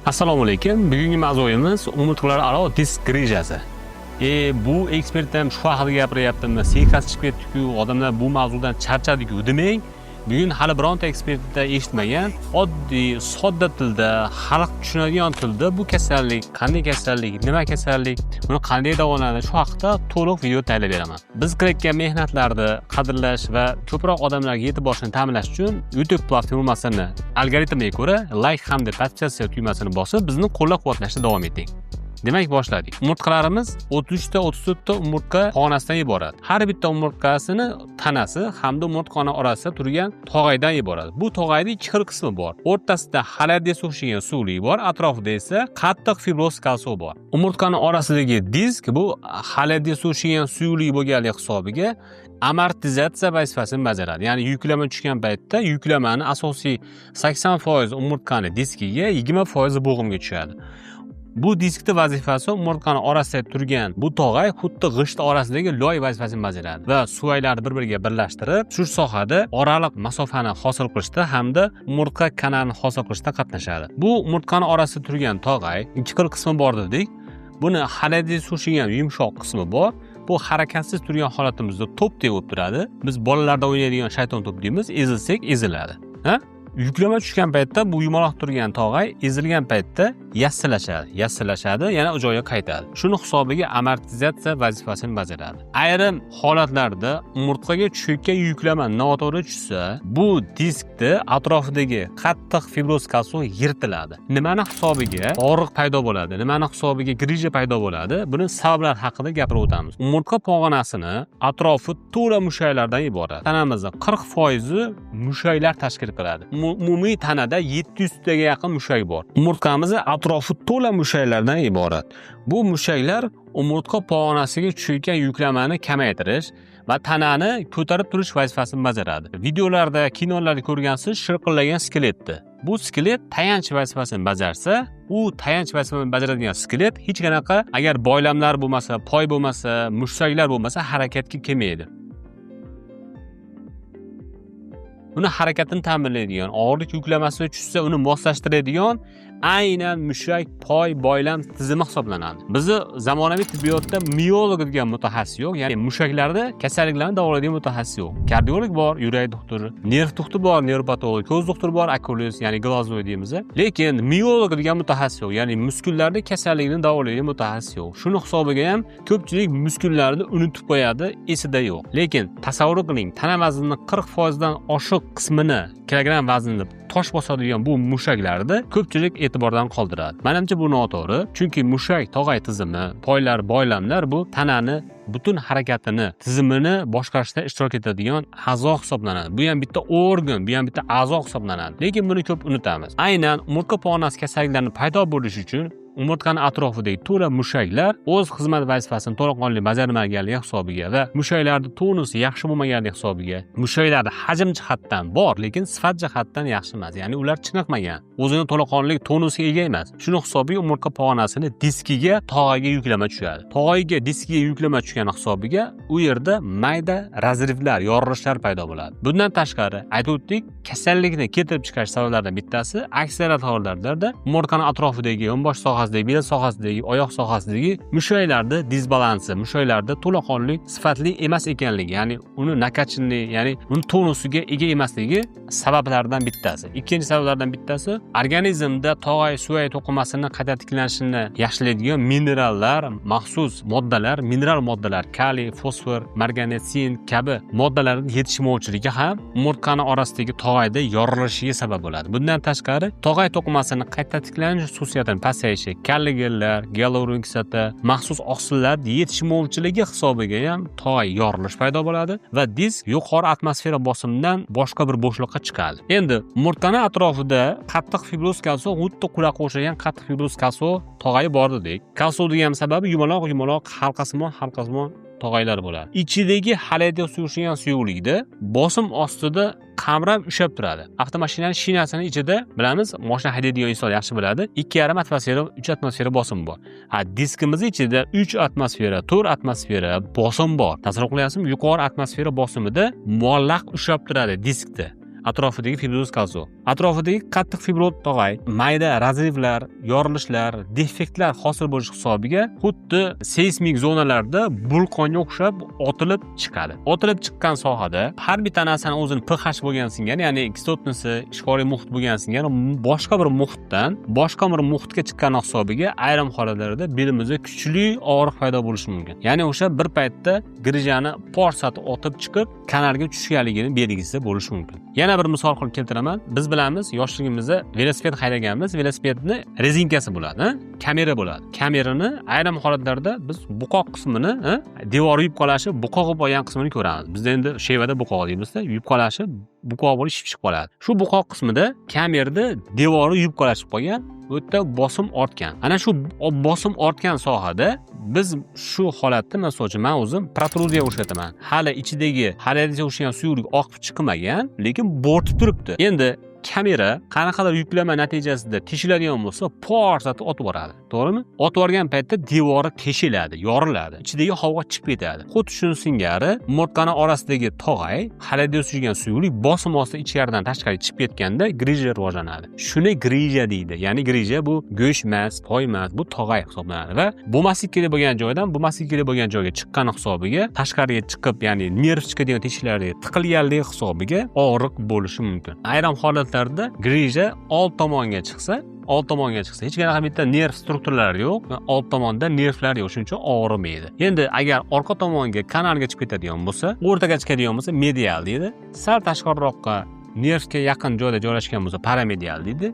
Assalomu alaykum. Bugungi mavzuyimiz umurtqalararo disk grijasi. Bu ekspert ham shu haqida gapiryaptimi? Siyqasi chiqib ketdi-ku, odamlar bu mavzudan charchadi-ku demang. Bugun hali bironta ekspertda eshitmagan, oddiy, sodda tilda, xalq tushunadigan tilda bu kasallik, qanday kasallik, nima kasallik, buni qanday davolanadi, shu haqida to'liq video tayyorlab beraman. Biz qilayotgan mehnatlarni qadrlash va ko'proq odamlarga yetib borishni ta'minlash uchun YouTube platformasini algoritmiga ko'ra like hamda podpisatsiya tugmasini bosib, bizni qo'llab-quvvatlashda davom eting. Demak, boshladik. Umurtqalarimiz 33 ta 34 ta umurtqa pog'onasidan iborat. Har bitta umurtqasini tanasi hamda umurtqani orasida turgan tog'aydan iborat. Bu tog'ayda ikki xil qismi bor. O'rtasida xaladiyga o'xshagan suvlik bor, atrofida esa qattiq fibroz kalsiy bor. Umurtqani orasidagi disk bu xaladiyga o'xshagan suvlik bo'lganligi hisobiga amortizatsiya vazifasini bajaradi. Ya'ni yuklama tushgan paytda yuklamani asosiy 80% umurtqani diskiga, 20% bo'g'imga tushadi. Bu diskning vazifasi umurtqani orasida turgan bu tog'ay xuddi g'isht orasidagi loy vazifasini bajaradi va suvaylarni bir-biriga birlashtirib, shu sohada oraliq masofani hosil qilishda hamda umurtqa kanalini hosil qilishda qatnashadi. Bu umurtqani orasida turgan tog'ay ikki xil qismi bor dedik. Buni xaladiyga o'xshagan yumshoq qismi bor. Bu harakatsiz turgan holatimizda to'p deb turadi. Biz bolalarda o'ynaydigan shayton to'p deymiz, ezilsak eziladi. Yuklama tushgan paytda bu yumaloq turgan tog'ay ezilgan paytda yassilashadi, yana joyiga qaytadi. Shuni hisobiga amortizatsiya vazifasini bajaradi. Ayrim holatlarda umurtqaga tushayotgan yuklama noto'g'ri tushsa, bu diskda atrofidagi qattiq fibroz kalsiy yirtiladi. Nimani hisobiga og'riq paydo bo'ladi, nimani hisobiga grija paydo bo'ladi? Buni sabablar haqida gapirib o'tamiz. Umurtqa pog'onasini atrofi to'la mushaklardan iborat. Tanamizning 40% mushaklar tashkil qiladi. Umumiy tanada 700 taga yaqin mushak bor. Umurtqamizning atrofi to'la mushaklardan iborat. Bu mushaklar umurtqa pog'onasiga tushayotgan yuklamani kamaytirish va tanani ko'tarib turish vazifasini bajaradi. Videolarda, kinolarda ko'rgansiz shirqillagan skeletni. Bu skelet tayanch vazifasini bajarsa, u tayanch vazifasini bajaradigan skelet hech qanaqa agar boylamlar bo'lmasa, poy bo'lmasa, mushaklar bo'lmasa harakatga kelmaydi. Uni harakatini ta'minlaydigan, og'irlik yuklamasiga tushsa uni moslashtiradigan aynan mushak, poy, boylam tizimi hisoblanadi. Bizni zamonaviy tibbiyotda miolog degan mutaxassis yo'q, ya'ni mushaklarda kasalliklarni davolaydigan mutaxassis yo'q. Kardiolog bor, yurak doktori, nerv doktori bor, nevropatolog, ko'z doktori bor, okulist, ya'ni glaznoy deymiz. Lekin miolog degan mutaxassis yo'q, ya'ni muskullarda kasallikni davolaydigan mutaxassis yo'q. Shuni hisobiga ham ko'pchilik muskullarni unutib qo'yadi, esida yo'q. Lekin tasavvur qiling, tana vaznining 40% dan oshiq qismini, kilogramm vaznli tosh bosadigan bu mushaklarni ko'pchilik e'tibordan qoldiradi. Menimcha bu noto'g'ri, chunki mushak tog'ay tizimi, poylar, boylamlar bu tanani butun harakatini, tizimini boshqarishda ishtirok etadigan a'zo hisoblanadi. Bu ham bitta organ, bu ham bitta a'zo hisoblanadi. Lekin buni ko'p unutamiz. Aynan umurtqa pog'onasi kasalliklarining paydo bo'lishi uchun umurtqani atrofidagi to'la mushaklar o'z xizmat vazifasini to'laqonli bajarmaganligi hisobiga va mushaklarning tonusi yaxshi bo'lmaganligi hisobiga mushaklar hajm jihatdan bor, lekin sifat jihatdan yaxshi emas. Ya'ni ular chiniqmagan, o'zini to'laqonli tonusiga ega emas. Shuni hisobiga umurtqa pog'onasini diskiga, tog'ayga yuklama tushadi. Tog'ayga, diskiga yuklama tushgani hisobiga u yerda mayda razrivlar, yorilishlar paydo bo'ladi. Bundan tashqari, aytib o'tdik, kasallikni keltirib chiqarish sabablaridan bittasi aksariyat hollarda umurtqani atrofidagi yonbosh soha bel sohasidagi, oyoq sohasidagi mushaklarda disbalansi, mushaklarda to'laqonli sifatli emas ekanligi, ya'ni uni nakachinli, ya'ni uni tonusiga ega emasligi sabablardan bittasi. Ikkinchi sabablardan bittasi organizmda tog'ay suvay to'qimasini qayta tiklanishini yaxshilaydigan minerallar, maxsus moddalar, mineral moddalar, kaliy, fosfor, marganetsin kabi moddalarning yetishmovchiligi ham umurtqani orasidagi tog'ayda yorilishiga sabab bo'ladi. Bundan tashqari, tog'ay to'qimasini qayta tiklanish xususiyatining pasayishi, kalligellar, gialuron kislota, maxsus oqsillar yetishmovchiligi hisobiga ham tog'ay yorilish paydo bo'ladi va disk yuqori atmosfera bosimidan boshqa bir bo'shliqqa chiqadi. Endi umurtqani atrofida qattiq fibroz kalsiy, xuddi quloqqa o'xshagan qattiq fibroz kalsiy tog'ay bor dedik. Kalsiy degan sababi yumaloq halqasimon tog'aylar bo'ladi. Ichidagi xaladiyga o'xshagan suyuqlikda bosim ostida qamrab ushlab turadi. Avtomashinaning shinasini ichida bilamiz, mashina haydaydigan inson yaxshi biladi, 2,5 atmosfera, 3 atmosfera bosim bor. Diskimiz ichida 3 atmosfera, 4 atmosfera bosim bor. Tasavvur qilyapsizmi? Yuqori atmosfera bosimida muallaq ushlab turadi diskda. atrofidagi fibroz kalso. Atrofidagi qattiq fibroz tog'ay, mayda razrivlar, yorilishlar, defektlar hosil bo'lish hisobiga xuddi seysmik zonalarda vulqonga o'xshab otilib chiqadi. Otilib chiqqan sohada har bir narsani o'zini pH bo'lgan singari, ya'ni kislotnisi, ishqoriy muhit bo'lgan singari boshqa bir muhitdan boshqa bir muhitga chiqqan hisobiga ayrim holatlarda belimizda kuchli og'riq paydo bo'lishi mumkin. Ya'ni o'sha bir paytda grijani porsati otib chiqib, kanalga tushganligini belgisi bo'lishi mumkin. Yana bir misol qilib keltiraman. Biz bilamiz, yoshligimizda velosiped haydaganmiz. Velosipedni rezinkasi bo'ladi, kamera bo'ladi. Kamerani ayrim holatlarda biz buqoq qismini, devor yub qolashi, buqoq bo'lib qolgan qismini ko'ramiz. Bizda endi Shevada buqoq deymiz-da, yub qolashi, buqoq bo'lib shipshib qoladi. Shu buqoq qismida kamerda devori yub qolashib qolgan, bu yerda bosim ortgan. Ana shu bosim ortgan sohada biz shu holatda, masalan, men o'zim protruziya o'xshataman. Hali ichidagi haligacha o'xshagan suyuqlik oqib chiqmagan, lekin bo'rtib turibdi. Endi kamera qanaqadir yuklama natijasida teshiladigan bo'lsa, porsati otib boradi. To'g'rimi? Otib borgan paytda devori teshiladi, yoriladi. Ichidagi havo chiqib ketadi. Xuddi shuni singari umurtqani orasidagi tog'ay, halida o'sgan suyuqlik bosim ostida ichkaridan tashqariga chiqib ketganda grija rivojlanadi. Shuni grija deydi. Ya'ni grija bu go'sht emas, poy emas, bu tog'ay hisoblanadi va bo'lmaslik kerak bo'lgan joydan bo'lmaslik kerak bo'lgan joyga chiqqan hisobiga tashqariga chiqib, ya'ni nerv chiqadigan teshiklarga tiqilganligi hisobiga og'riq bo'lishi mumkin. Ayrim holatlarda grija old tomonga chiqsa, hech qanaqa bitta nerv strukturalari yo'q, old tomonda nervlar yo'q, shuning uchun og'rimaydi. Endi agar orqa tomonga kanalga chiqib ketadigan bo'lsa, o'rtaga chiqadigan bo'lsa, medial deydi. Sal tashqariroqqa nervga yaqin joyda joylashgan bo'lsa, paramedial deydi.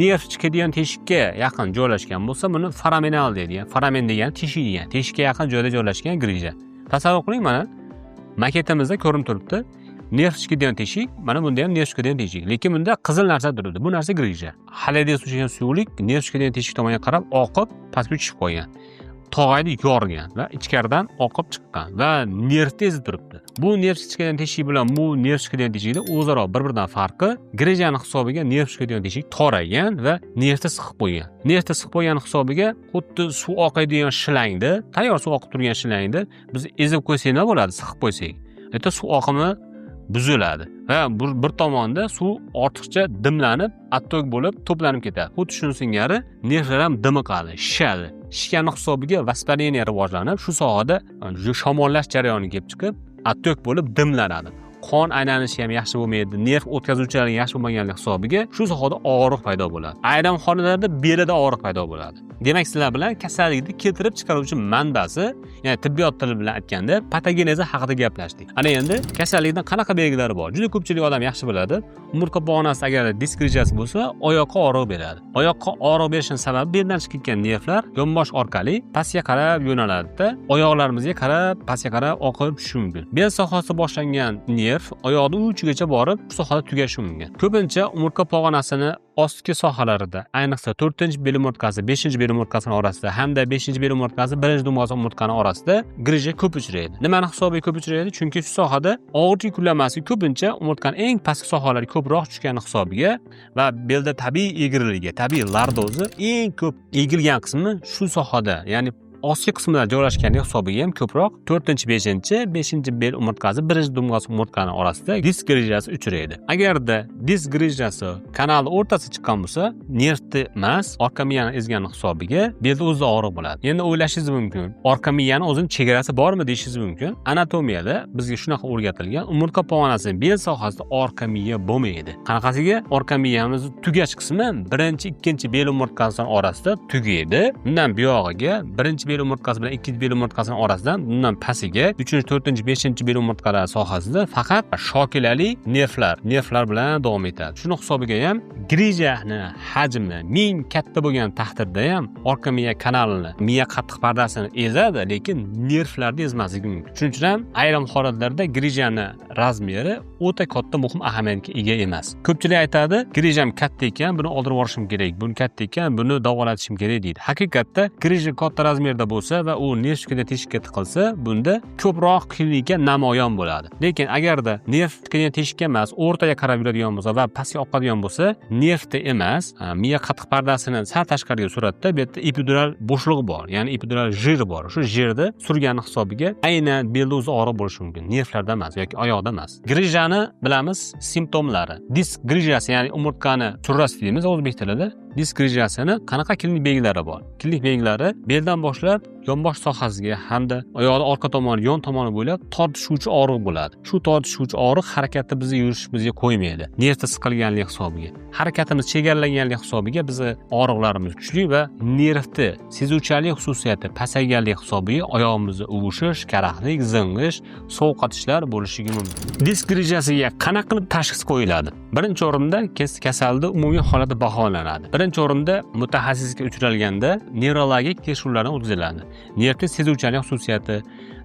Nerv chiqadigan teshikka yaqin joylashgan bo'lsa, buni foraminal deydi. Foramen degani teshik degan. Teshikka yaqin joyda joylashgan grija. Tasavvur qiling, mana maketimizda ko'rinib turibdi. Nerv chiqadigan teshik, mana bunda ham nerv chiqadigan teshik. Lekin bunda qizil narsa turibdi. Bu narsa grija. Halida o'sgan suyuqlik nerv chiqadigan teshik tomonga qarab oqib, pastga tushib qolgan. Tog'ayni yorgan va ichkaridan oqib chiqqan va nervda ezib turibdi. Bu nerv chiqadigan teshik bilan bu nerv chiqadigan teshikda o'zaro bir-biridan farqi, grijani hisobiga nerv chiqadigan teshik toraygan va nervda siqib qo'ygan. Nervda siqib qo'ygan hisobiga xuddi suv oqadigan shilangda, tayyor suv oqib turgan shilangda biz ezib qo'ysak nima bo'ladi, siqib qo'ysak? Erta suv oqimi buziladi va bir tomonda suv ortiqcha dimlanib, attok bo'lib to'planib ketadi. Xuddi shuni singari nervlar ham dimiqadi, shishadi. Shishgani hisobiga vaspaleniya rivojlanib, shu sohada shamollash jarayoni kelib chiqib, attok bo'lib dimlanadi. Qon aylanishi ham yaxshi bo'lmaydi, nerv o'tkazuvchiligi yaxshi bo'lmaganligi hisobiga shu sohada og'riq paydo bo'ladi. Ayrim holatlarda belida og'riq paydo bo'ladi. Demak, sizlar bilan kasallikni keltirib chiqaruvchi manbasi, ya'ni tibbiyot tili bilan aytganda patogenezi haqida gaplashdik. Ana endi kasallikning qanaqa belgilari bor? Juda ko'pchilik odam yaxshi biladi. Umurtqa pog'onasi agar disk grijasi bo'lsa, oyoqqa og'riq beradi. Oyoqqa og'riq berishining sababi beldan chiqib ketgan nervlar yonbosh orqali pastga qarab yo'naladi-da, oyoqlarimizga qarab, pastga qarab oqib tushishi mumkin. Bel sohasida boshlangan nerv oyoqning uchigacha borib, shu sohada tugashi mumkin. Ko'pincha umurtqa pog'onasini ostki sohalarida, ayniqsa 4-bel umurtqasi, 5-bel umurtqasining orasida hamda 5-bel umurtqasi 1-dumbog'az umurtqaning orasida grija ko'p uchraydi. Nimani hisobiga ko'p uchraydi? Chunki shu sohada og'ir yuklamasi ko'pincha umurtqaning eng pastki sohalari ko'proq tushgani hisobiga va belda tabiiy egriligi, tabiiy lardozi eng ko'p egilgan qismi shu sohada, ya'ni ostki qismida joylashgani hisobiga ham ko'proq 4-5-bel umurtqasi 1-dumbog'az umurtqaning orasida disk grijasi uchraydi. Agarda disk grijasi kanal o'rtasiga chiqqan bo'lsa, nervni emas, orqa miyani ezgani hisobiga belda o'zida og'riq bo'ladi. Endi o'ylashingiz mumkin, orqa miyani o'zining chegarasi bormi deyishingiz mumkin. Anatomiyada bizga shunaqa o'rgatilgan, umurtqa pog'onasining bel sohasida orqa miya bo'lmaydi. Qanaqasiga? Orqa miyamiz tugach qismi 1-2-bel umurtqasining orasida tugaydi. Bundan buyog'iga 1-bel umurtqasi bilan 2-bel umurtqasining orasidan bundan pastiga 3-, 4-, 5-bel umurtqalar sohasida faqat shokilali nervlar bilan davom etadi. Shuni hisobiga ham grijani hajmi ming katta bo'lgan taqdirda ham orqa miya kanalini, miya qattiq pardasini ezadi, lekin nervlarni ezmasligi mumkin. Shuning uchun ham ayrim holatlarda grijani razmeri o'ta katta muhim ahamiyatga ega emas. Ko'pchilik aytadi, grijam katta ekan, buni oldirib yuborishim kerak, buni katta ekan, buni davolatishim kerak deydi. Haqiqatda grija katta razmerda narsalarda bo'lsa va u nerv teshikka tiqilsa, bunda ko'proq klinika namoyon bo'ladi. Lekin agarda nerv teshikka emas, o'rtaga qarab yuradigan bo'lsa va pastga oqadigan bo'lsa, nervda emas, miya qattiq pardasining sal tashqariga suratda bu yerda epidural bo'shlig'i bor, ya'ni epidural jir bor. Shu jirni surgani hisobiga aynan belda o'zi og'riq bo'lishi mumkin. Nervlarda emas yoki oyoqda emas. Grijani bilamiz, simptomlari. Disk grijasi, ya'ni umurtqani surrasi deymiz o'zbek tilida. Disk grijasini qanaqa klinik belgilari bor? Klinik belgilari beldan boshlab yonbosh sohasiga hamda oyoqning orqa tomoni, yon tomoni bo'ylab tortishuvchi og'riq bo'ladi. Shu tortishuvchi og'riq harakatni bizni yurishimizga qo'ymaydi. Nervda siqilganlik hisobiga. Harakatimiz chegaralanganlik hisobiga bizni og'riqlarimiz kuchli va nervni sezuvchanlik xususiyati pasayganlik hisobiga oyog'imizni uvishish, karaxtlik, zing'ish, sovqotishlar bo'lishligi mumkin. Disk grijasiga qanaqa qilib tashxis qo'yiladi? Birinchi o'rinda kasallikning umumiy holati baholanadi. Birinchi o'rinda mutaxassisga uchralganda nevrologik tekshiruvlardan o'tkaziladi. Nervning sezuvchanlik xususiyati,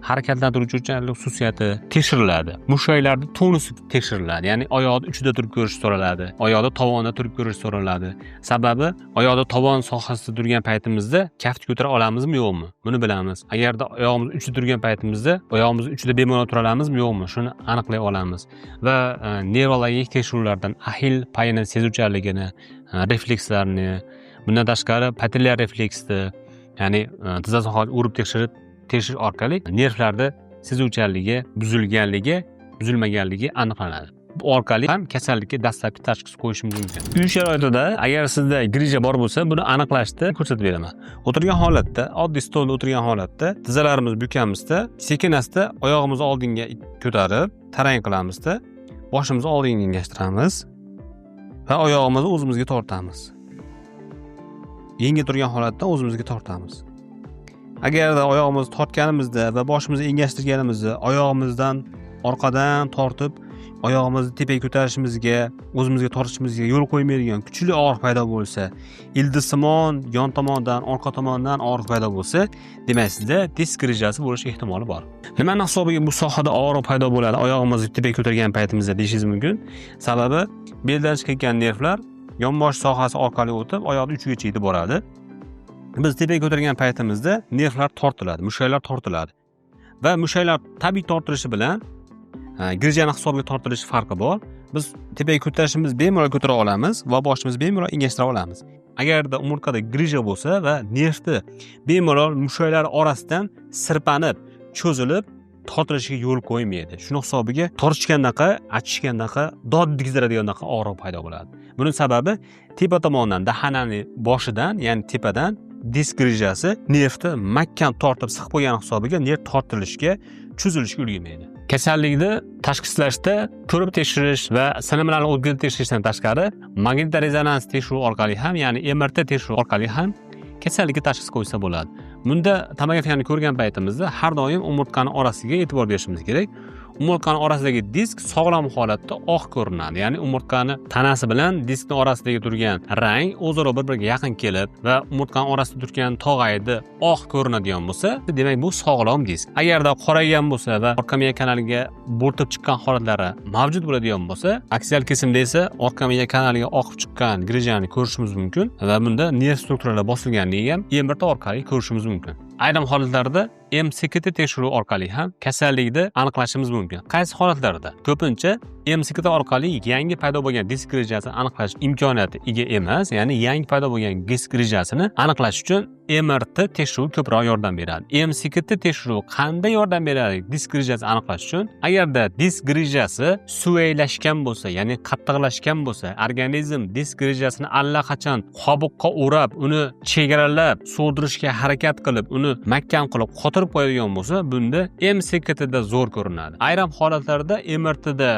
harakatlantiruvchanlik xususiyati tekshiriladi. Mushaklarning tonusi tekshiriladi. Ya'ni oyoqning uchida turib ko'rish so'raladi. Oyoqning tovonida turib ko'rish so'raladi. Sababi oyoqning tovon sohasida turgan paytimizda kaft ko'tara olamizmi yo'qmi? Buni bilamiz. Agarda oyog'imiz uchida turgan paytimizda oyog'imiz uchida bemalol tura olamizmi yo'qmi? Shuni aniqlay olamiz. Va nevrologik tekshiruvlardan ahil payini sezuvchanligini, reflekslarni, bundan tashqari patellar refleksni, ya'ni tizza sohasini urib tekshirish orqali nervlarda sezuvchanligi, buzilmaganligi aniqlanadi. Bu orqali ham kasallikka dastlabki tashxis qo'yishimiz mumkin. Uy sharoitida agar sizda grija bor bo'lsa, buni aniqlashni ko'rsatib beraman. O'tirgan holatda, oddiy stolda o'tirgan holatda, tizzalarimiz bukamizda, sekin-asta oyog'imizni oldinga ko'tarib, tarang qilamizda, boshimizni oldinga engashtiramiz va oyog'imizni o'zimizga tortamiz. Yengil turgan holatda o'zimizga tortamiz. Agarda oyog'imizni tortganimizda va boshimizni engashtirganimizda oyog'imizdan orqadan tortib, oyog'imizni tepaga ko'tarishimizga, o'zimizga tortishimizga yo'l qo'ymaydigan kuchli og'riq paydo bo'lsa, ildisimon yon tomondan, orqa tomondan og'riq paydo bo'lsa, demak sizda disk grijasi bo'lish ehtimoli bor. Nimani hisobiga bu sohada og'riq paydo bo'ladi oyog'imizni tepaga ko'targan paytimizda deyishingiz mumkin. Sababi beldan chiqayotgan nervlar yonbosh sohasi orqali o'tib, oyoqning uchigacha yetib boradi. Biz tepaga ko'targan paytimizda nervlar tortiladi, mushaklar tortiladi. Va mushaklar tabiiy tortilishi bilan grijani hisobiga tortilishi farqi bor. Biz tepaga ko'tarishimiz bemalol ko'tara olamiz va boshimizni bemalol engashtira olamiz. Agarda umurtqada grija bo'lsa va nervni bemalol mushaklar orasidan sirpanib, cho'zilib tortilishiga yo'l qo'ymaydi. Shuni hisobiga tortishgandaqa, achishgandaqa, dod degizdiradigandaqa og'riq paydo bo'ladi. Buning sababi tepa tomondan, dahananing boshidan, ya'ni tepadan disk grijasi nervni mahkam tortib siqib qo'ygan hisobiga nerv tortilishga, cho'zilishga ulgurmaydi. Kasallikni tashxislashda ko'rib tekshirish va sinimlarni o'tkazib tekshirishdan tashqari magnit rezonans tekshiruv orqali ham, ya'ni MRT tekshiruv orqali ham kasallikka tashxis qo'ysa bo'ladi. Bunda tomografiyani ko'rgan paytimizda har doim umurtqani orasiga e'tibor berishimiz kerak. Umurtqani orasidagi disk sog'lom holatda oq ko'rinadi. Ya'ni umurtqani tanasi bilan diskning orasidagi turgan rang o'zaro bir-biriga yaqin kelib va umurtqani orasida turgan tog'aydi oq ko'rinadigan bo'lsa, demak bu sog'lom disk. Agarda qoraygan bo'lsa va orqa miya kanaliga bo'rtib chiqqan holatlari mavjud bo'ladigan bo'lsa, aksial kesimda esa orqa miya kanaliga oqib chiqqan grijani ko'rishimiz mumkin va bunda nerv strukturalari bosilganligi ham MRT orqali ko'rishimiz mumkin. Ayrim holatlarda MCT tekshiruv orqali ham kasallikni aniqlashimiz mumkin. Qaysi holatlarda? Ko'pincha MCT orqali yangi paydo bo'lgan disk grijasini aniqlash imkoniyati ega emas, ya'ni yangi paydo bo'lgan disk grijasini aniqlash uchun MRT tekshiruv ko'proq yordam beradi. MCT tekshiruv qanday yordam beradi disk grijasini aniqlash uchun? Agarda disk grijasi suvaylashgan bo'lsa, ya'ni qattiqlashgan bo'lsa, organizm disk grijasini allaqachon qobiqqa o'rab, uni chegaralab, so'ldirishga harakat qilib, uni mahkam qilib qotirib qo'yadigan bo'lsa, bunda MCT da zo'r ko'rinadi. Ayrim holatlarda MRT da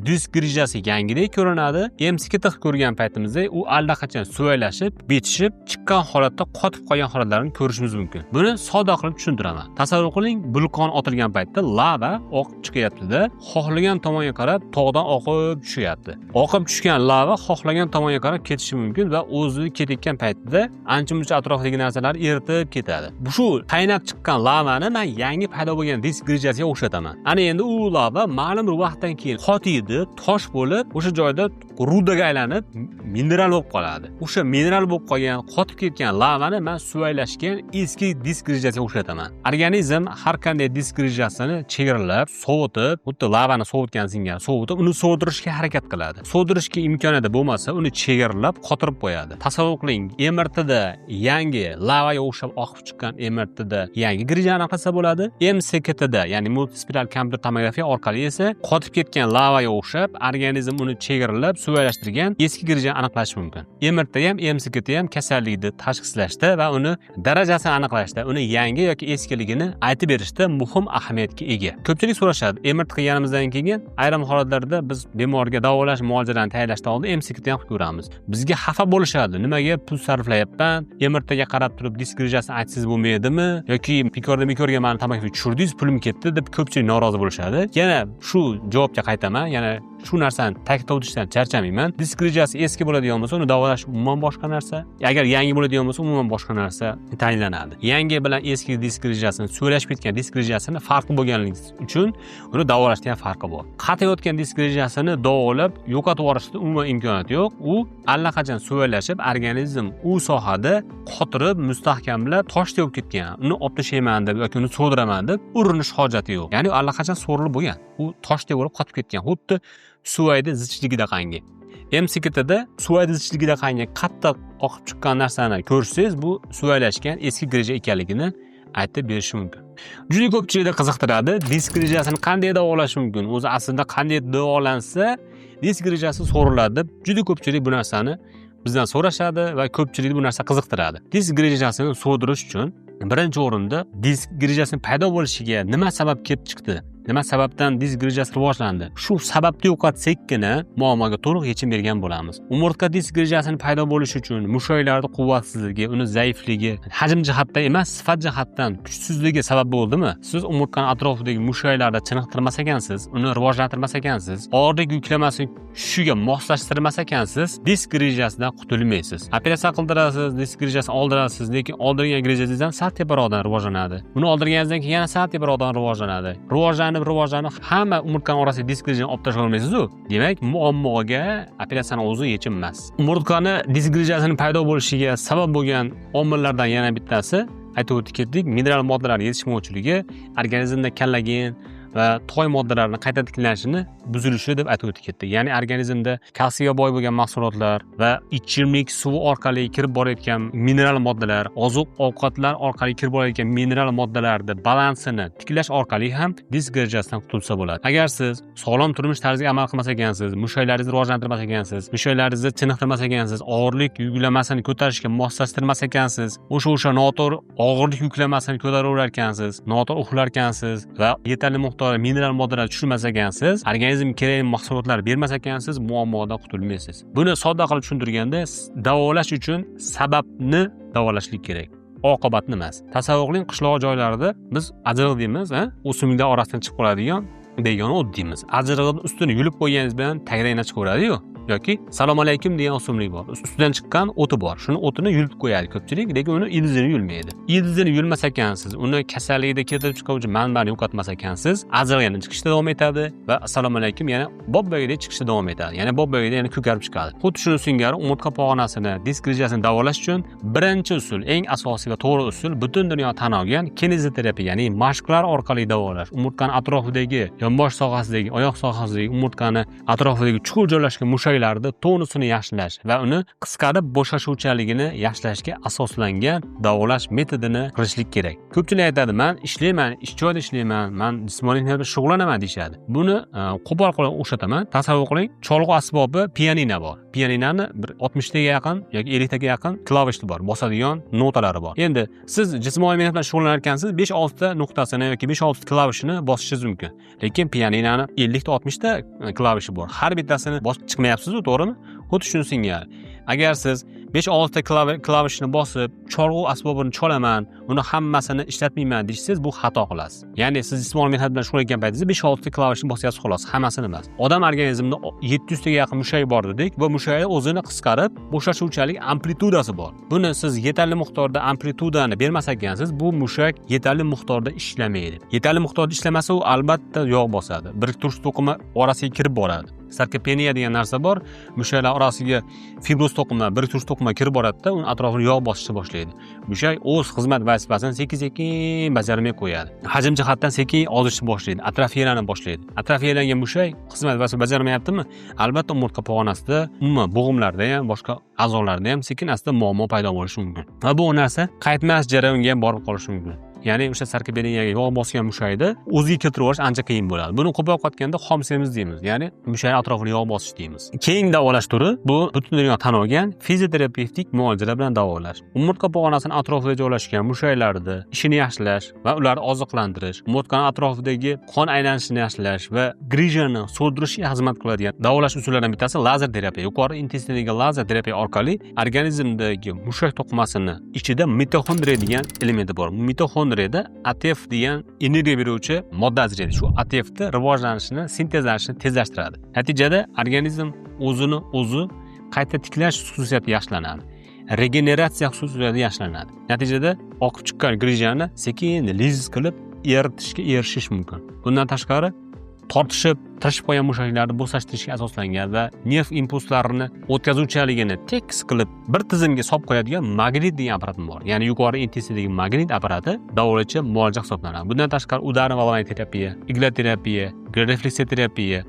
disk grijasi yangidek ko'rinadi. MCT ko'rgan paytimizda u allaqachon suvaylashib, betishib, chiqqan holatda qotib qolgan holatlarni ko'rishimiz mumkin. Buni sodda qilib tushuntiraman. Tasavvur qiling, vulqon otilgan paytda lava oqib chiqyapti-da, xohlagan tomonga qarab tog'dan oqib tushyapti. Oqib tushgan lava xohlagan tomonga qarab ketishi mumkin va o'zi ketayotgan paytda ancha-muncha atrofdagi narsalar eritib ketadi. Bu shu qaynab chiqqan lavani men yangi paydo bo'lgan disk grijasiga o'xshataman. Ana endi u lava ma'lum bir vaqtdan keyin qotiydi eriydi, tosh bo'lib, o'sha joyda rudaga aylanib mineral bo'lib qoladi. O'sha mineral bo'lib qolgan, qotib ketgan lavani men suvaylashgan eski disk rejasiga o'xshataman. Organizm har qanday disk rejasini chegaralab, sovutib, xuddi lavani sovutgan singari sovutib, uni sovdirishga harakat qiladi. Sovdirishga imkoniyati bo'lmasa, uni chegaralab qotirib qo'yadi. Tasavvur qiling, MRTda yangi lavaga o'xshab oqib chiqqan MRTda yangi grija aniqlasa bo'ladi. MCTda, ya'ni multispiral kompyuter tomografiya orqali esa qotib ketgan lavaga o'xshab organizm uni chegaralab, suvaylashtirgan eski grijani aniqlash mumkin. MRT ham, MCT ham kasallikni tashxislashda va uni darajasini aniqlashda, uni yangi yoki eskiligini aytib berishda muhim ahamiyatga ega. Ko'pchilik so'rashadi, MRT qilganimizdan keyin ayrim holatlarda biz bemorga davolash muolajalarini tayyorlashdan oldin MCT ham qilib ko'ramiz. Bizga xafa bo'lishadi. Nimaga pul sarflayapman? MRTga qarab turib disk rejasini aytsangiz bo'lmaydimi? Yoki mikorga mani tomografiya tushirdingiz, pulim ketdi deb ko'pchilik norozi bo'lishadi. Yana shu javobga qaytaman. Yana shu narsani ta'kidlab o'tishdan charchamayman. Disk rejasi eski bo'ladigan bo'lsa, uni davolash umuman boshqa narsa. Agar yangi bo'ladigan bo'lsa, umuman boshqa narsa tayinlanadi. Yangi bilan eski disk rejasini, suvaylashib ketgan disk rejasini farqi bo'lganligi uchun uni davolashda ham farqi bor. Qatayotgan disk rejasini davolab yo'qotib yuborishda umuman imkoniyati yo'q. U allaqachon suvaylashib, organizm u sohada qotirib, mustahkamlab, toshdek bo'lib ketgan. Uni olib tashlayman deb yoki uni so'diraman deb urinish hojati yo'q. Ya'ni allaqachon so'rilib bo'lgan. U toshdek bo'lib qotib ketgan. Xuddi suvaydi zichligida qangi. MCTda suvaydi zichligida qangi qattiq oqib chiqqan narsani ko'rsangiz, bu suvaylashgan eski grija ekanligini aytib berish mumkin. Juda ko'pchilikni qiziqtiradi, disk rejasini qanday davolash mumkin? O'zi aslida qanday davolansa disk rejasi so'riladi deb juda ko'pchilik bu narsani bizdan so'rashadi va ko'pchilik bu narsa qiziqtiradi. Disk rejasini so'dirish uchun birinchi o'rinda disk rejasining paydo bo'lishiga nima sabab kelib chiqdi? Nima sababdan disk rejasi rivojlandi? Shu sababni yo'qotsakkina muammoga to'liq yechim bergan bo'lamiz. Umurtqa disk rejasining paydo bo'lishi uchun mushaklarning quvvatsizligi, uni zaifligi, hajm jihatdan emas, sifat jihatdan kuchsizligi sabab bo'ldimi? Siz umurtqaning atrofidagi mushaklarni chiniqtirmas ekansiz, uni rivojlantirmas ekansiz, og'irlik yuklamasini tushishiga moslashtirmas ekansiz, disk rejasidan qutulmaysiz. Operatsiya qildirasiz, disk rejasini oldirasiz, lekin oldirgan rejangizdan sal teporoqdan rivojlanadi. Uni oldirganingizdan keyin yana sal teporoqdan rivojlanadi. Rivojlanib hamma umurtqaning orasiga disk rejani olib tashlay olmaysiz-ku. Demak, muammoga operatsiyaning o'zi yechim emas. Umurtqani disk rejasining paydo bo'lishiga sabab bo'lgan omillardan yana bittasi, aytib o'tib ketdik, mineral moddalar yetishmovchiligi, organizmda kollagen va toy moddalarini qayta tiklanishini buzilishi deb aytib o'tib ketdik. Ya'ni organizmda kalsiyga boy bo'lgan mahsulotlar va ichimlik suvi orqali kirib borayotgan mineral moddalar, oziq-ovqatlar orqali kirib borayotgan mineral moddalarning balansini tiklash orqali ham disk rejasidan qutulsa bo'ladi. Agar siz sog'lom turmush tarziga amal qilmas ekansiz, mushaklaringizni rivojlantirmas ekansiz, mushaklaringizni chiniqtirmas ekansiz, og'irlik yuklamasini ko'tarishga moslashtirmas ekansiz, o'sha noto'g'ri og'irlik yuklamasini ko'taraverar ekansiz, noto'g'ri uxlar ekansiz va yetarli mineral moddalar tushirmas ekansiz, organizm kerakli mahsulotlar bermas ekansiz, muammodan qutulmaysiz. Buni sodda qilib tushuntirganda, davolash uchun sababni davolashlik kerak. Oqibatni emas. Tasavvur qiling, qishloq joylarida biz ajriq deymiz, o'simliklar orasidan chiqib qoladigan begona o't deymiz. Ajriqning ustini yulib qo'yganingiz bilan tagidan chiqib o'radi-yu. Yoki salom alaykum degan o'simlik bor. Ustidan chiqqan o'ti bor. Shuni o'tini yulib qo'yadi ko'pchilik, lekin uni ildizini yulmaydi. Ildizini yulmas ekansiz, uni kasallikda keltirib chiqaruvchi manbani yo'qotmas ekansiz, ajriq yana chiqishda davom etadi va salom alaykum yana bob-boyidek chiqishda davom etadi. Yana bob-boyida yana ko'karib chiqadi. Xuddi shuni singari umurtqa pog'onasini, disk rejasini davolash uchun birinchi usul, eng asosiy va to'g'ri usul butun dunyo tan olgan kineziterapiya, ya'ni mashqlar orqali davolash. Umurtqaning atrofidagi, yonbosh sohasidagi, oyoq sohasidagi, umurtqaning atrofidagi chuqur joylashgan mushaklarda tonusini yaxshilash va uni qisqarib bo'shashuvchanligini yaxshilashga asoslangan davolash metodini qilishlik kerak. Ko'pchilik aytadi, men ishlayman, ish joyida ishlayman, men jismoniy bilan shug'ullanaman deyshadi. Buni qo'pol qilib o'xshataman. Tasavvur qiling, cholg'u asbobi pianino bor. Pianinoni bir 60 taga yaqin yoki 50 taga yaqin klavishi bor, bosadigan notalari bor. Endi siz jismoniy mehnat bilan shug'ullanar ekansiz, 5-6 ta nuqtasini yoki 5-6 klavishini bosishingiz mumkin. Lekin pianinoni 50 ta 60 ta klavishi bor. Har bittasini bosib chiqmayapsiz-ku, to'g'rimi? Xuddi shuni singari. Agar siz 5-6 ta klavishni bosib, cholg'u asbobini cholaman, uni hammasini ishlatmayman deysiz, bu xato qilasiz. Ya'ni siz jismoniy mehnat bilan shug'ullangan paytingizda 5-6 ta klavishni bosyapsiz xolos, hammasini emas. Odam organizmida 700 taga yaqin mushak bor dedik, va mushaklar o'zini qisqarib, bo'shashuvchalik amplitudasi bor. Buni siz yetarli miqdorda amplitudani bermas ekansiz, bu mushak yetarli miqdorda ishlamaydi. Yetarli miqdorda ishlamasa, u albatta yog' bosadi. Biriktirish to'qimi orasiga kirib boradi. sarkopeniya degan narsa bor. Mushaklar orasiga fibroz to'qima, biriktiruvchi to'qima kirib boradi-da, uni atrofini yog' bosishni boshlaydi. Mushak o'z xizmat vazifasini sekin-sekin bajarmay qo'yadi. Hajm jihatdan sekin ozishni boshlaydi, atrofiyalana boshlaydi. Atrofiyalangan mushak xizmat vazifasini bajarmayaptimi? Albatta umurtqa pog'onasida, umuman bo'g'imlarda ham, boshqa a'zolarda ham sekin-asta muammo paydo bo'lishi mumkin. Va bu narsa qaytmas jarayonga ham borib qolishi mumkin. Ya'ni o'sha sarkopeniyaga yog' bosgan mushakni o'ziga keltirib olish ancha qiyin bo'ladi. Buni ko'proq qotganda xom semiz deymiz, ya'ni mushak atrofini yog' bosish deymiz. Keyingi davolash turi bu butun dunyo tan olgan fizioterapevtik muolajalar bilan davolash. Umurtqa pog'onasining atrofida joylashgan mushaklarni ishini yaxshilash va ularni oziqlantirish, umurtqaning atrofidagi qon aylanishini yaxshilash va grijani so'ndirishga xizmat qiladigan davolash usullaridan bittasi lazer terapiya. Yuqori intensivdagi lazer terapiya orqali organizmdagi mushak to'qimasini ichida mitoxondriya degan elementi bor. Mitoxondriyada ATF degan energiya beruvchi modda ajraydi. Shu ATFni rivojlanishini, sintezlanishini tezlashtiradi. Natijada organizm o'zini o'zi qayta tiklash xususiyati yaxshilanadi. Regeneratsiya xususiyati yaxshilanadi. Natijada oqib chiqqan grijani sekin lizis qilib eritishga erishish mumkin. Bundan tashqari tortishib, tirishib qo'ygan mushaklarni bo'shashtirishga asoslangan va nerv impulslarini o'tkazuvchaligini tekis qilib bir tizimga solib qo'yadigan magnit degan apparat bor. Ya'ni yuqori intensivdagi magnit apparati davolovchi muolaja hisoblanadi. Bundan tashqari udarni valvonali terapiya, igloterapiya, refleksiya terapiya,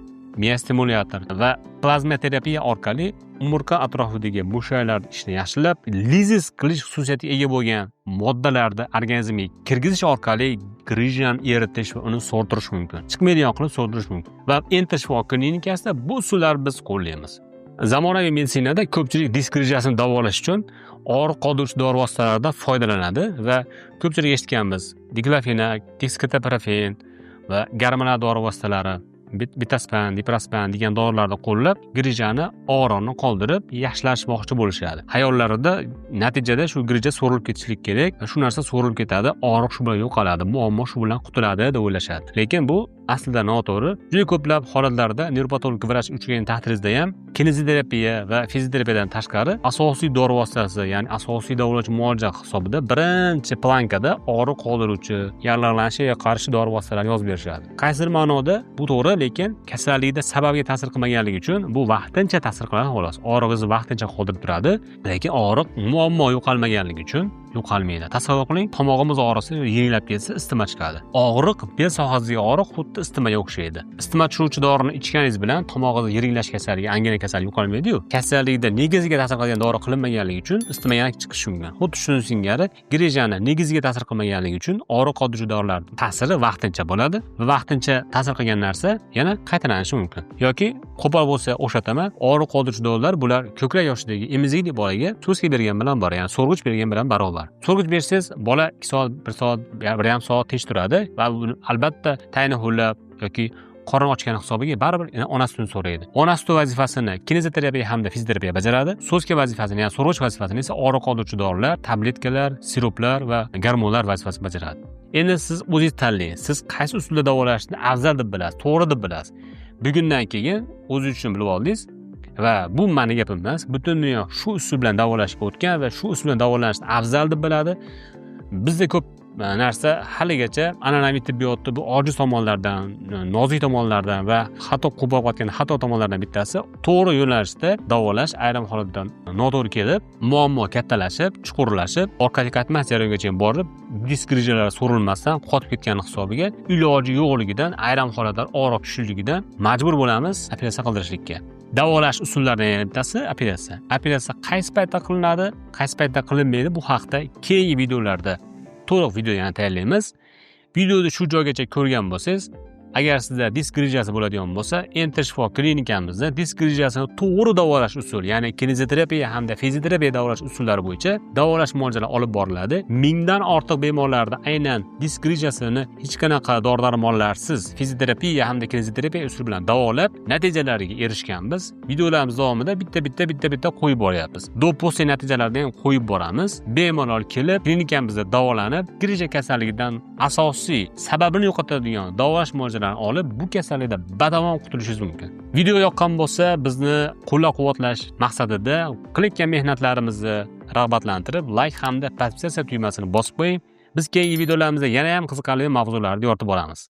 miostimulyator va plazma terapiya orqali umurtqa atrofidagi mushaklar ishini yaxshilab, lizis qilish xususiyatiga ega bo'lgan moddalarni organizmga kirgizish orqali grijani eritish va uni so'rdirish mumkin. Chiqmaydigan qilib so'rdirish mumkin. Va enter shifo klinikasida bu usullarni biz qo'llaymiz. Zamonaviy meditsinada ko'pchilik disk grijasini davolash uchun og'riq qoldiruvchi dori vositalaridan foydalanadi va ko'pchilik eshitganmiz. Diklofenak, dexketoprofen va gormonal dori vositalari, bitaspan, diprospan degan dorilarni qo'llab, grijani og'riqni qoldirib, yaxshilashmoqchi bo'lishadi. Hayollarida natijada shu grija so'rilib ketishlik kerak, shu narsa so'rilib ketadi, og'riq shu bilan yo'qoladi, muammo shu bilan qutuladi deb o'ylashadi. Lekin bu aslida noto'g'ri. Juda ko'plab holatlarda nevropatolog vrach uchragan taqdiringizda ham kineziterapiya va fizioterapiyadan tashqari asosiy dori vositasi, ya'ni asosiy davolovchi muolaja hisobida birinchi plankada og'riq qoldiruvchi, yallig'lanishga qarshi dori vositalarini yozib berishadi. Qaysi ma'noda bu to'g'ri, lekin kasallikda sababga ta'sir qilmaganligi uchun bu vaqtincha ta'sir qiladi xolos. Og'rig'ingizni vaqtincha qoldirib turadi, lekin og'riq muammo yo'qolmaganligi uchun yo'qolmaydi. Tasavvur qiling, tomog'imiz og'risa, yengillab ketsa, isitma chiqadi. Og'riq, bel sohasidagi og'riq xuddi istimaga o'xshaydi. Isitma tushiruvchi dorini ichganingiz bilan tomog'ingiz yiringlash kasalligi, angina kasalligi yo'qolmaydi-yu. Kasallikda negiziga ta'sir qiladigan dori qilinmaganligi uchun isitma yana chiqishi mumkin. Xuddi shuni singari grijani negiziga ta'sir qilmaganligi uchun og'riq qoldiruvchi dorilarning ta'siri vaqtincha bo'ladi va vaqtincha ta'sir qilgan narsa yana qaytalanishi mumkin. Yoki qo'pol bo'lsa o'xshataman, og'riq qoldiruvchi dorilar bular ko'krak yoshidagi emizikli bolaga so'zga bergan bilan bor, ya'ni so'rg'ich bergan bilan barobar. So'rg'ich bersangiz, bola 2 soat, 1 soat, 1,5 soat tinch turadi va albatta tayini ho'llab yoki qorin ochgani hisobiga baribir onasidan so'raydi. Onasi vazifasini kineziterapiya hamda fizioterapiya bajaradi. So'zga vazifasini, ya'ni so'rg'ich vazifasini esa og'riq qoldiruvchi dorilar, tabletkalar, siruplar va gormonlar vazifasini bajaradi. Endi siz o'zingiz tanlang. Siz qaysi usulda davolashni afzal deb bilasiz, to'g'ri deb bilasiz. Bugundan keyin o'zingiz uchun bilib oldingiz. Va bu meni gapim emas. Butun dunyo shu usul bilan davolashga o'tgan va shu usul bilan davolanishni afzal deb biladi. Bizda ko'p narsa haligacha an'anaviy tibbiyotda bu ojiz tomonlardan, nozik tomonlardan va hatto qo'pol qotgan xato tomonlardan bittasi to'g'ri yo'nalishda davolash ayrim holatda noto'g'ri kelib, muammo kattalashib, chuqurlashib, orqaga qaytmas jarayongacha borib, disk grijalari so'rilmasdan qotib ketgani hisobiga iloji yo'qligidan, ayrim holatlar og'riq tushishligidan majbur bo'lamiz operatsiya qildirishlikka. Davolash usullaridan yana bittasi operatsiya. Operatsiya qaysi paytda qilinadi, qaysi paytda qilinmaydi, bu haqda keyingi videolarda to'liq video yana tayyorlaymiz. Videoni shu joygacha ko'rgan bo'lsangiz, agar sizda disk grijasi bo'ladigan bo'lsa, Enter shifo klinikamizda disk grijasini to'g'ri davolash usuli, ya'ni kineziterapiya hamda fizioterapiya davolash usullari bo'yicha davolash muolajalari olib boriladi. 1000 dan ortiq bemorlarda aynan disk grijasini hech qanaqa dori-darmonlarsiz fizioterapiya hamda kineziterapiya usuli bilan davolab, natijalariga erishganmiz. Videolarimiz davomida bitta qo'yib boryapmiz. Do'pposi natijalarni ham qo'yib boramiz. Bemorlar kelib, klinikamizda davolanib, grija kasalligidan asosiy sababini yo'qotadigan davolash muolajalarini olib, bu kasallikdan batamom qutulishingiz mumkin. Video yoqqan bo'lsa, bizni qo'llab-quvvatlash maqsadida qilayotgan mehnatlarimizni rag'batlantirib, like hamda podpisatsiya tugmasini bosib qo'ying. Biz keyingi videolarimizda yana ham qiziqarli mavzularni yoritib boramiz.